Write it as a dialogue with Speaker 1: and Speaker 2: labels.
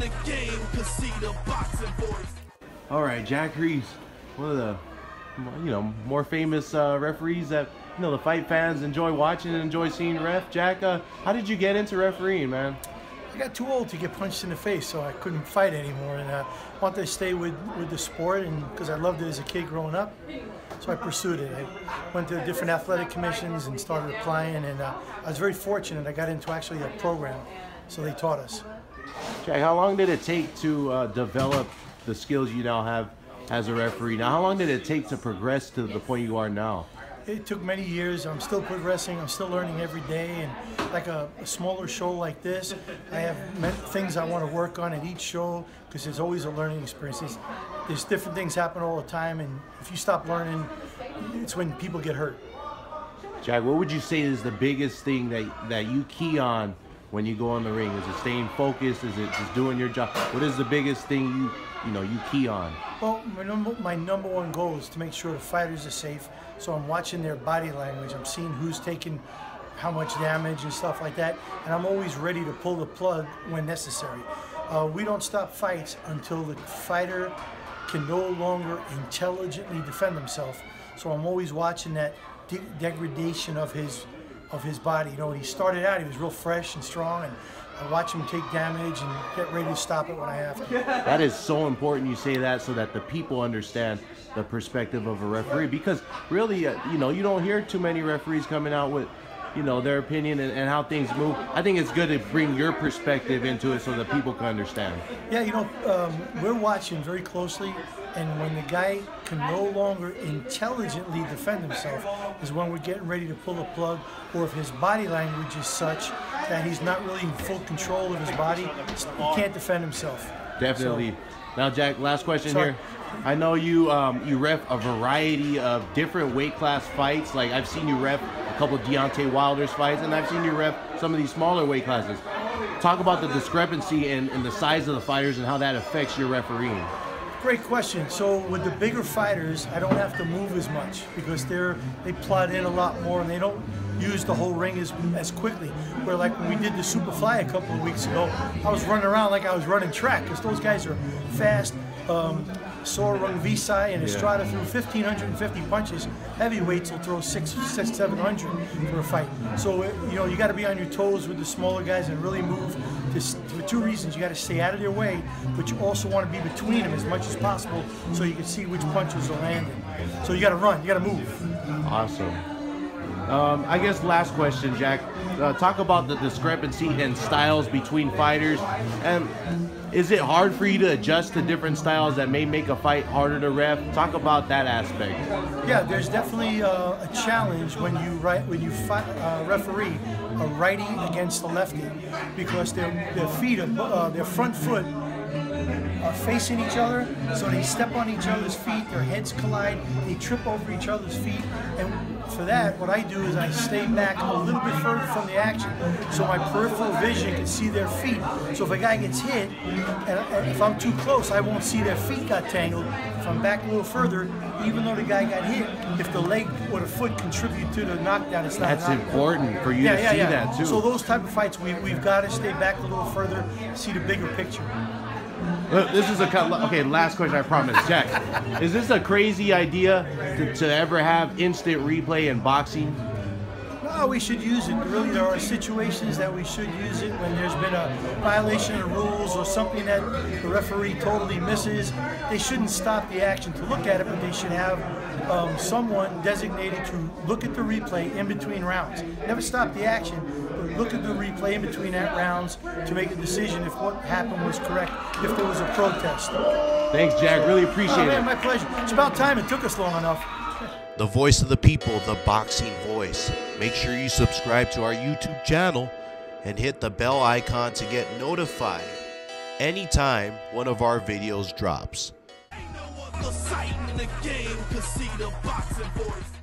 Speaker 1: the game, cause see the boxing voice.
Speaker 2: All right, Jack REISS, one of the more famous referees that the fight fans enjoy watching and enjoy seeing ref. Jack, how did you get into refereeing, man?
Speaker 3: I got too old to get punched in the face, so I couldn't fight anymore, and I wanted to stay with the sport, and because I loved it as a kid growing up, so I pursued it. I went to different athletic commissions and started applying, and I was very fortunate. I got into actually a program, so they taught us.
Speaker 2: Jack, how long did it take to develop the skills you now have as a referee? Now, how long did it take to progress to the point you are now?
Speaker 3: It took many years. I'm still progressing. I'm still learning every day. And like a smaller show like this, I have things I want to work on at each show because there's always a learning experience. There's different things happen all the time, and if you stop learning, it's when people get hurt.
Speaker 2: Jack, what would you say is the biggest thing that you key on when you go in the ring? Is it staying focused? Is it just doing your job? What is the biggest thing you key on?
Speaker 3: Well, my number one goal is to make sure the fighters are safe. So I'm watching their body language. I'm seeing who's taking how much damage and stuff like that. And I'm always ready to pull the plug when necessary. We don't stop fights until the fighter can no longer intelligently defend himself. So I'm always watching that degradation of his body. When he started out, he was real fresh and strong, and I watch him take damage and get ready to stop it when I have to.
Speaker 2: That is so important you say that so that the people understand the perspective of a referee, because really, you don't hear too many referees coming out with, their opinion and how things move. I think it's good to bring your perspective into it so that people can understand.
Speaker 3: Yeah, we're watching very closely, and when the guy can no longer intelligently defend himself is when we're getting ready to pull the plug, or if his body language is such that he's not really in full control of his body, he can't defend himself.
Speaker 2: Definitely. So, now, Jack, last question here. I know you ref a variety of different weight class fights. Like I've seen you ref a couple of Deontay Wilder's fights, and I've seen you ref some of these smaller weight classes. Talk about the discrepancy in the size of the fighters and how that affects your refereeing.
Speaker 3: Great question. So with the bigger fighters, I don't have to move as much because they plot in a lot more and they don't use the whole ring as quickly. Where like when we did the Superfly a couple of weeks ago, I was running around like I was running track because those guys are fast. Sora Rungvisai and Estrada threw 1,550 punches. Heavyweights will throw 600, 700 for a fight. So you got to be on your toes with the smaller guys and really move. For two reasons: you got to stay out of their way, but you also want to be between them as much as possible so you can see which punches are landing. So you got to run, you got to move.
Speaker 2: Awesome. I guess last question, Jack. Talk about the discrepancy in styles between fighters, and is it hard for you to adjust to different styles that may make a fight harder to ref? Talk about that aspect.
Speaker 3: Yeah, there's definitely a challenge when you referee a righty against a lefty, because their feet, their front foot are facing each other, so they step on each other's feet, their heads collide, they trip over each other's feet, and for that, what I do is I stay back a little bit further from the action so my peripheral vision can see their feet. So if a guy gets hit, and if I'm too close, I won't see their feet got tangled. If I'm back a little further, even though the guy got hit, if the leg or the foot contribute to the knockdown, it's not
Speaker 2: That's important for you to see that too.
Speaker 3: So those type of fights, we've got to stay back a little further, see the bigger picture.
Speaker 2: This is last question, I promise. Jack, is this a crazy idea to ever have instant replay in boxing?
Speaker 3: No, we should use it. Really, there are situations that we should use it when there's been a violation of rules or something that the referee totally misses. They shouldn't stop the action to look at it, but they should have someone designated to look at the replay in between rounds. Never stop the action, but look at the replay in between that rounds to make a decision if what happened was correct, if there was a protest.
Speaker 2: Thanks, Jack. Really appreciate it.
Speaker 3: My pleasure. It's about time. It took us long enough.
Speaker 4: The voice of the people, the Boxing Voice. Make sure you subscribe to our YouTube channel and hit the bell icon to get notified anytime one of our videos drops.
Speaker 1: Ain't no other sight in the game, cause see the boxing voice.